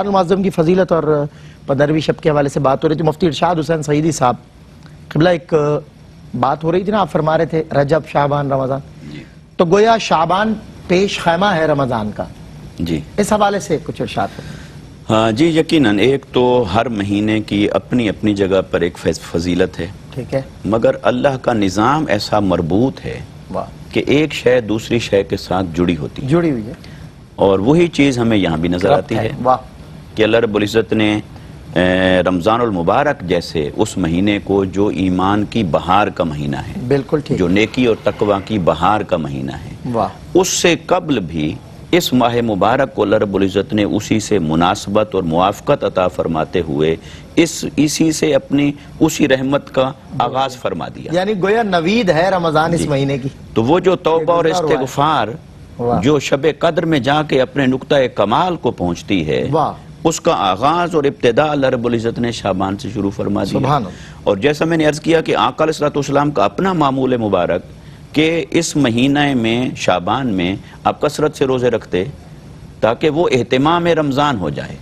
رمضان المعظم کی فضیلت اور 15ویں شب کے حوالے سے بات ہو رہی تھی. مفتی ارشاد حسین سعیدی صاحب قبلہ، ایک بات ہو رہی تھی نا، آپ فرما رہے تھے رجب، شعبان، رمضان، تو گویا شعبان پیش خیمہ ہے رمضان کا. جی اس حوالے سے کچھ ارشاد کریں. ہاں جی، یقیناً ایک تو ہر مہینے کی اپنی اپنی جگہ پر ایک فضیلت ہے، ٹھیک ہے، مگر اللہ کا نظام ایسا مربوط ہے کہ ایک شے دوسری شے کے ساتھ جڑی ہوتی ہوئی ہے، اور وہی چیز ہمیں یہاں بھی نظر آتی ہے کہ اللہ رب العزت نے رمضان المبارک جیسے اس مہینے کو جو ایمان کی بہار کا مہینہ ہے، بالکل ٹھیک، جو نیکی اور تقوی کی بہار کا مہینہ ہے، اس سے قبل بھی اس ماہ مبارک کو اللہ رب العزت نے اسی سے مناسبت اور موافقت عطا فرماتے ہوئے اسی سے اپنی اسی رحمت کا آغاز فرما دیا. یعنی گویا نوید ہے رمضان اس مہینے کی. تو وہ جو توبہ اور استغفار جو شب قدر میں جا کے اپنے نقطہ کمال کو پہنچتی ہے، اس کا آغاز اور ابتداء اللہ رب العزت نے شعبان سے شروع فرما دیا. اور جیسا میں نے عرض کیا کہ آقا علیہ السلام کا اپنا معمول مبارک کہ اس مہینہ میں شعبان میں آپ کثرت سے روزے رکھتے تاکہ وہ اہتمام رمضان ہو جائے.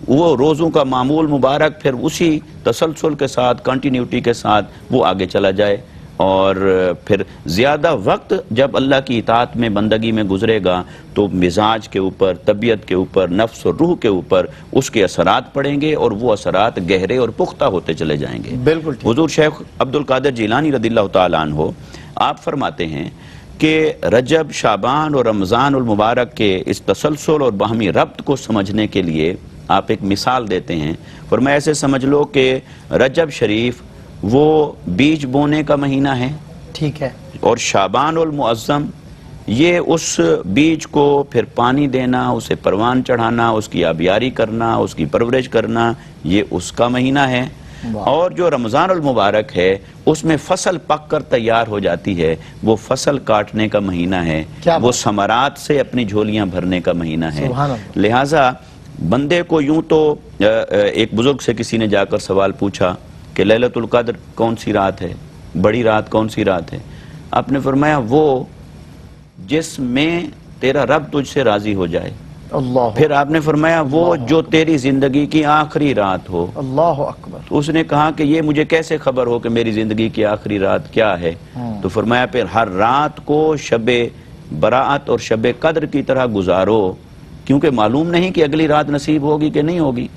وہ روزوں کا معمول مبارک پھر اسی تسلسل کے ساتھ، کنٹینیوٹی کے ساتھ وہ آگے چلا جائے، اور پھر زیادہ وقت جب اللہ کی اطاعت میں بندگی میں گزرے گا تو مزاج کے اوپر، طبیعت کے اوپر، نفس اور روح کے اوپر اس کے اثرات پڑیں گے اور وہ اثرات گہرے اور پختہ ہوتے چلے جائیں گے. بالکل. حضور شیخ عبد القادر جیلانی رضی اللہ تعالیٰ عنہ آپ فرماتے ہیں کہ رجب، شعبان اور رمضان المبارک کے اس تسلسل اور باہمی ربط کو سمجھنے کے لیے آپ ایک مثال دیتے ہیں. فرمایا ایسے سمجھ لو کہ رجب شریف وہ بیج بونے کا مہینہ ہے، ٹھیک ہے، اور شعبان المعظم یہ اس بیج کو پھر پانی دینا، اسے پروان چڑھانا، اس کی آبیاری کرنا، اس کی پرورش کرنا، یہ اس کا مہینہ ہے. اور جو رمضان المبارک ہے اس میں فصل پک کر تیار ہو جاتی ہے، وہ فصل کاٹنے کا مہینہ ہے، وہ ثمرات سے اپنی جھولیاں بھرنے کا مہینہ ہے. لہٰذا بندے کو یوں تو ایک بزرگ سے کسی نے جا کر سوال پوچھا کہ لیلۃ القدر کون سی رات ہے، بڑی رات کون سی رات ہے؟ آپ نے فرمایا وہ جس میں تیرا رب تجھ سے راضی ہو جائے. پھر آپ نے فرمایا وہ جو تیری زندگی کی آخری رات ہو. اللہ اکبر. تو اس نے کہا کہ یہ مجھے کیسے خبر ہو کہ میری زندگی کی آخری رات کیا ہے؟ تو فرمایا پھر ہر رات کو شب براعت اور شب قدر کی طرح گزارو، کیونکہ معلوم نہیں کہ اگلی رات نصیب ہوگی کہ نہیں ہوگی.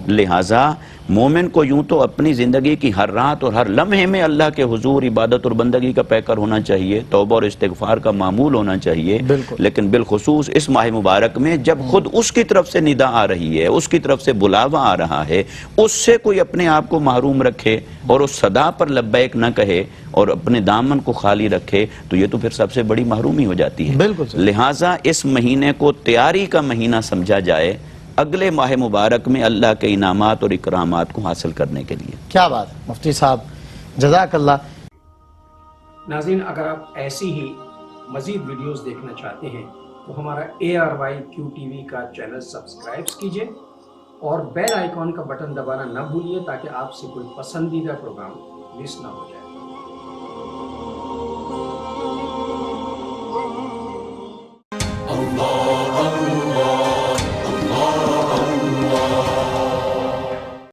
لہٰذا مومن کو یوں تو اپنی زندگی کی ہر رات اور ہر لمحے میں اللہ کے حضور عبادت اور بندگی کا پیکر ہونا چاہیے، توبہ اور استغفار کا معمول ہونا چاہیے، لیکن بالخصوص اس ماہ مبارک میں جب خود اس کی طرف سے ندا آ رہی ہے، اس کی طرف سے بلاوا آ رہا ہے، اس سے کوئی اپنے آپ کو محروم رکھے اور اس صدا پر لبیک نہ کہے اور اپنے دامن کو خالی رکھے تو یہ تو پھر سب سے بڑی محرومی ہو جاتی ہے. لہٰذا اس مہینے کو تیاری کا مہینہ سمجھا جائے اگلے ماہ مبارک میں اللہ کے انعامات اور اکرامات کو حاصل کرنے کے لیے. کیا بات مفتی صاحب، جزاک اللہ. ناظرین، اگر آپ ایسی ہی مزید ویڈیوز دیکھنا چاہتے ہیں تو ہمارا ARYQTV کا چینل سبسکرائب کیجئے اور بیل آئیکن کا بٹن دبانا نہ بھولیے تاکہ آپ سے کوئی پسندیدہ پروگرام مس نہ ہو جائے.